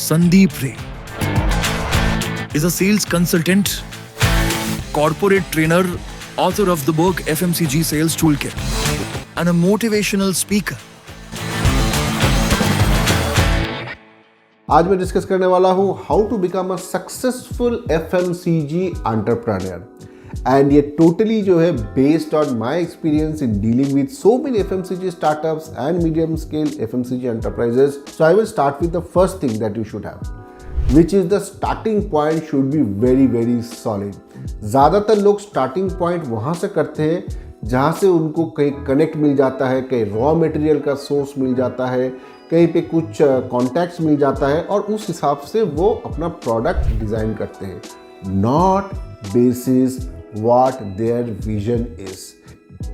Sandeep Ray is a sales consultant, corporate trainer, author of the book FMCG Sales Toolkit, and a motivational speaker. आज मैं discuss करने वाला हूं how to become a successful FMCG entrepreneur and ये totally जो है based on my experience in dealing with so many FMCG startups and medium scale FMCG enterprises. So I will start with the first thing that you should have, which is the starting point should be very very solid. ज़्यादातर लोग starting point वहाँ से करते हैं जहाँ से उनको कहीं कनेक्ट मिल जाता है, कहीं रॉ मटेरियल का सोर्स मिल जाता है, कहीं पे कुछ कॉन्टैक्ट्स मिल जाता है और उस हिसाब से वो अपना प्रोडक्ट डिज़ाइन करते हैं, not basis what their vision is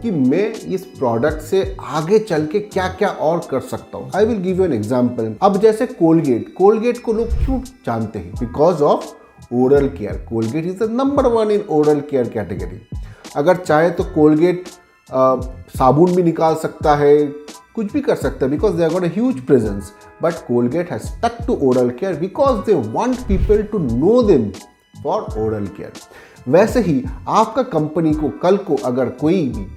कि मैं इस प्रोडक्ट से आगे चल के क्या क्या और कर सकता हूँ. I will give you an example. अब जैसे कोलगेट को लोग क्यों जानते हैं? Because of oral care. Colgate is the number 1 in oral care category. अगर चाहे तो कोलगेट साबुन भी निकाल सकता है, कुछ भी कर सकता है, because they got a huge presence. But Colgate has stuck to oral care because they want people to know them for oral care. वैसे ही आपका कंपनी को कल को अगर कोई भी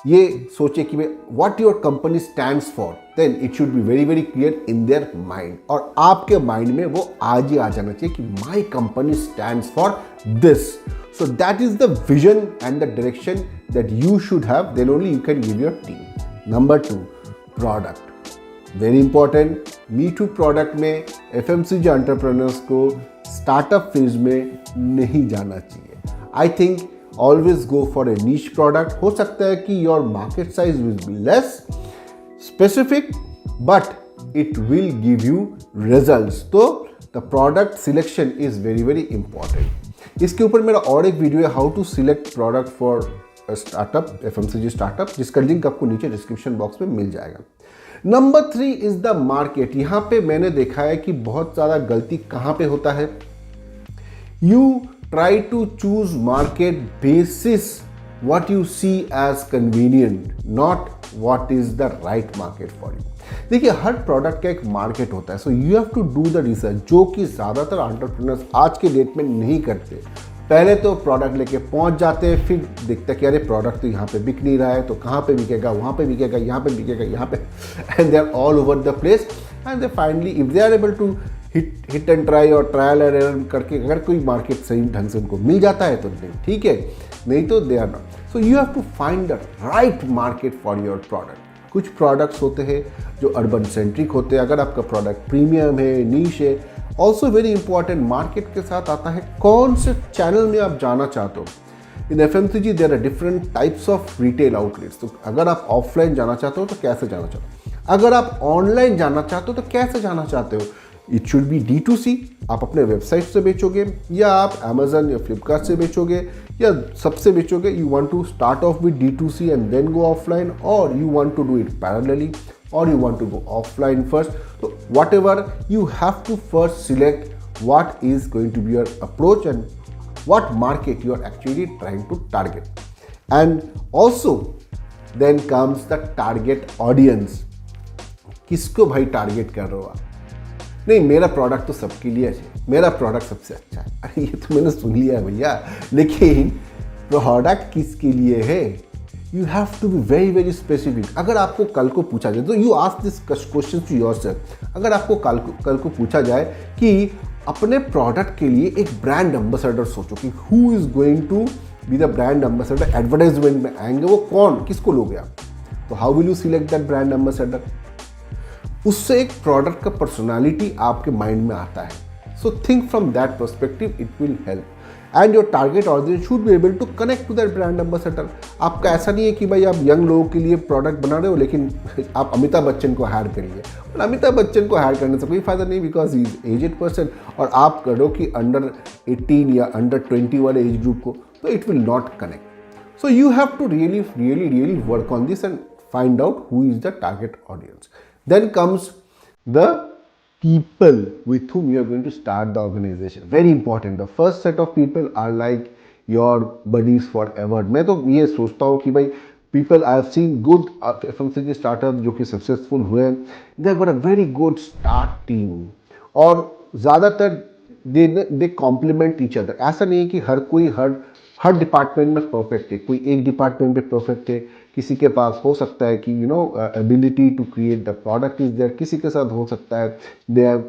ये सोचे कि भाई what your company stands for, then it should be very very clear in their mind, और आपके माइंड में वो आज ही आ जाना चाहिए कि my company stands for this. So that is the vision and the direction that you should have, then only you can give your team. Number 2, product. Very important. Me too product में FMCG entrepreneurs को startup phase में नहीं जाना चाहिए. I think always go for a niche product. हो सकता है कि your market size will be less specific but it will give you results. तो the product selection is very very important. इसके ऊपर मेरा और एक वीडियो है, how to select product for startup, FMCG startup, जिसका लिंक आपको नीचे डिस्क्रिप्शन बॉक्स में मिल जाएगा. Number 3 is the market. यहाँ पे मैंने देखा है कि बहुत ज़्यादा गलती कहाँ पे होता है. You try to choose market basis what you see as convenient, not what is the right market for you. देखिए, हर प्रोडक्ट का एक मार्केट होता है, so you have to do the research, जो कि ज़्यादातर एंटरप्रेन्योर्स आज के डेट में नहीं करते. पहले तो प्रोडक्ट लेके पहुंच जाते हैं, फिर देखते हैं कि अरे प्रोडक्ट तो यहाँ पे बिक नहीं रहा है, तो कहाँ पे बिकेगा, वहाँ पे बिकेगा, यहाँ पे बिकेगा, यहाँ पे, and they are all over the place. And they finally if they are able to hit and try और ट्रायल एंड एरर करके अगर कोई मार्केट सही ढंग से उनको मिल जाता है तो ठीक है, नहीं तो they are not. So you have to find the right market for your product. कुछ प्रोडक्ट्स होते हैं जो अर्बन सेंट्रिक होते हैं. अगर आपका प्रोडक्ट प्रीमियम है, नीश है, ऑल्सो वेरी इंपॉर्टेंट, मार्केट के साथ आता है कौन से चैनल में आप जाना चाहते हो. In FMCG there are different types of retail outlets. तो अगर आप ऑफलाइन जाना चाहते हो तो कैसे जाना चाहते हो, अगर आप ऑनलाइन जाना चाहते हो तो कैसे जाना चाहते हो. It should B D2C. आप अपने वेबसाइट से बेचोगे या आप अमेजन या फ्लिपकार्ट से बेचोगे या सबसे बेचोगे. You want to start off with D2C and then go offline, और you want to do it parallelly, or you want to go offline first. So whatever, you have to first select what is going to be your approach and what market you are actually trying to target. And also then comes the target audience. किसको भाई target कर रहे हो आप? नहीं, मेरा product तो सबके लिए है, मेरा प्रोडक्ट सबसे अच्छा है. अरे ये तो मैंने सुन लिया है भैया, लेकिन प्रोडक्ट किसके लिए है? You have to be very very specific. अगर आपको कल को पूछा जाए, तो you ask this question to yourself. अगर आपको कल को पूछा जाए कि अपने प्रोडक्ट के लिए एक ब्रांड एम्बेसडर सोचो कि who is going to be the brand ambassador, advertisement में आएंगे वो कौन, किसको लोगे आप, तो how will you select that brand ambassador. उससे एक प्रोडक्ट का पर्सनालिटी आपके माइंड में आता है. So think from that perspective, it will help. And your target audience should be able to connect to that brand ambassador. आपका ऐसा नहीं है कि भाई आप यंग लोगों के लिए प्रोडक्ट बना रहे हो लेकिन आप अमिताभ बच्चन को हायर करिए. और अमिताभ बच्चन को हायर करने से कोई फायदा नहीं, because he is aged person, और आप करो कि अंडर 18 या अंडर 20 वाले एज ग्रुप को, तो it will not connect. So you have to really really really work on this and find out who is the target audience. Then comes the people with whom you are going to start the organization. Very important. The first set of people are like your buddies forever. मैं तो ये सोचता हूँ कि भाई people I have seen good FMCG startups जो कि successful हुए, they have got a very good start team. और ज़्यादातर दे कॉम्प्लीमेंट ईच अदर। ऐसा नहीं है कि हर कोई हर डिपार्टमेंट में परफेक्ट है, कोई एक डिपार्टमेंट में परफेक्ट है, किसी के पास हो सकता है कि ability to create the product is there, किसी के साथ हो सकता है they have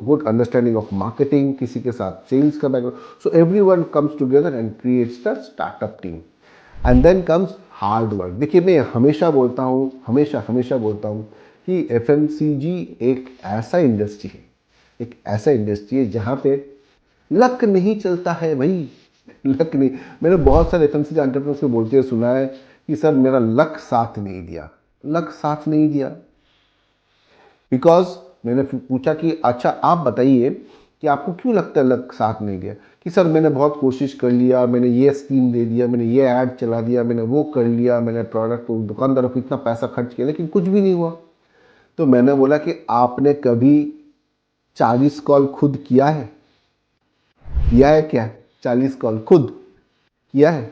good understanding of marketing, किसी के साथ सेल्स का background. So everyone comes together and creates the startup team. And then comes hard work. देखिए, मैं हमेशा बोलता हूँ, हमेशा बोलता हूँ कि एफएमसीजी एक ऐसा इंडस्ट्री है, एक ऐसा इंडस्ट्री है जहाँ पे लक नहीं चलता है भाई। लक नहीं। मैंने बहुत सारे एफएमसीजी एंटरप्रेन्योर्स को बोलते हुए सुना है कि सर मेरा लक साथ नहीं दिया, लक साथ नहीं दिया। बिकॉज मैंने फिर पूछा कि अच्छा आप बताइए कि आपको क्यों लगता है लक साथ नहीं दिया। कि सर मैंने बहुत कोशिश कर लिया, मैंने ये स्कीम दे दिया, मैंने ये ऐड चला दिया, मैंने वो कर लिया, मैंने प्रोडक्ट को दुकानदारों को इतना पैसा खर्च किया, लेकिन कुछ भी नहीं हुआ। तो मैंने बोला कि आपने कभी 40 कॉल खुद किया है? किया है क्या? 40 कॉल खुद किया है?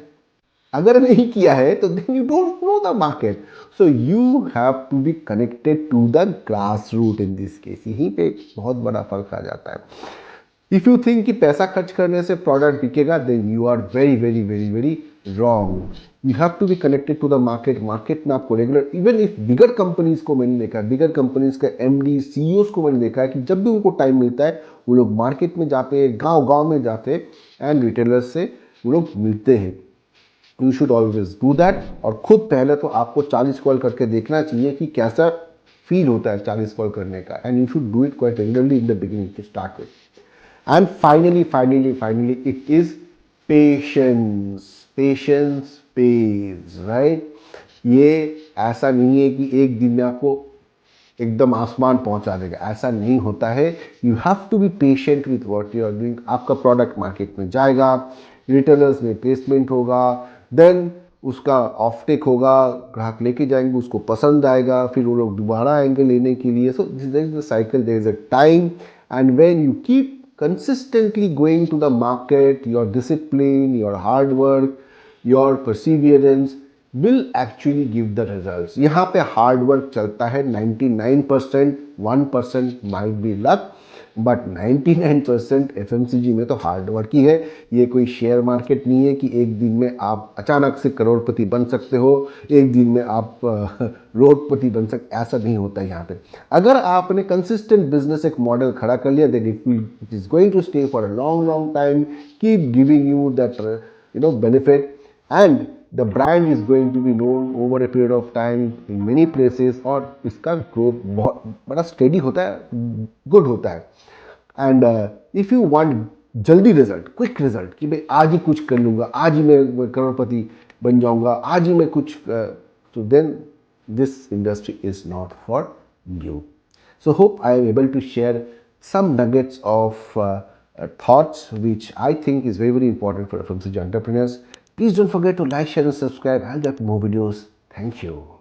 अगर नहीं किया है तो then you don't know the market. So you have to be connected to the grassroots in this case. यहीं पे एक बहुत बड़ा फर्क आ जाता है। इफ यू थिंक कि पैसा खर्च करने से प्रोडक्ट बिकेगा, then you are very very very very wrong. You have to be connected to the market. Market में आपको regular, even if bigger companies को मैंने देखा है, बिगर कंपनीज के एमडी सीईओज को मैंने देखा है कि जब भी उनको टाइम मिलता है वो लोग मार्केट में जाते, गांव गांव में जाते एंड रिटेलर्स से वो लोग मिलते हैं। You should always do that. और खुद पहले तो आपको 40 कॉल करके देखना चाहिए कि कैसा फील होता है 40 कॉल करने का। And you should do it quite regularly in the beginning to start with. And finally, it is patience. Patience pays, right? ये ऐसा नहीं है कि एक दिन में आपको एकदम आसमान पहुंचा देगा, ऐसा नहीं होता है। You have to be patient with what you are doing. आपका प्रोडक्ट मार्केट में जाएगा, रिटेलर्स में प्लेसमेंट होगा, देन उसका ऑफटेक होगा, ग्राहक लेके जाएंगे, उसको पसंद आएगा, फिर वो लोग दोबारा आएंगे लेने के लिए। So this is the cycle, there is a time. And when you keep consistently going to the market, your discipline, your hard work, your perseverance will actually give the results. यहाँ पे hard work चलता है 99%, 1% might be luck, but 99% FMCG में तो hard work ही है। ये कोई share market नहीं है कि एक दिन में आप अचानक से करोड़पति बन सकते हो, एक दिन में आप रोडपति बन सकते, ऐसा नहीं होता है यहाँ पे। अगर आपने कंसिस्टेंट बिजनेस एक मॉडल खड़ा कर लिया, then it is going to stay for a long long time, keep giving you that benefit, and the brand is going to be known over a period of time in many places। और इसका growth बहुत बड़ा steady होता है, good होता है। And if you want जल्दी result, quick result, कि भाई आज ही कुछ कर लूँगा, आज ही मैं करोड़पति बन जाऊँगा, आज ही मैं कुछ, तो then this industry is not for you. So hope I am able to share some nuggets of thoughts which I think is very very important for FMCG entrepreneurs. Please don't forget to like, share and subscribe. I'll get more videos. Thank you.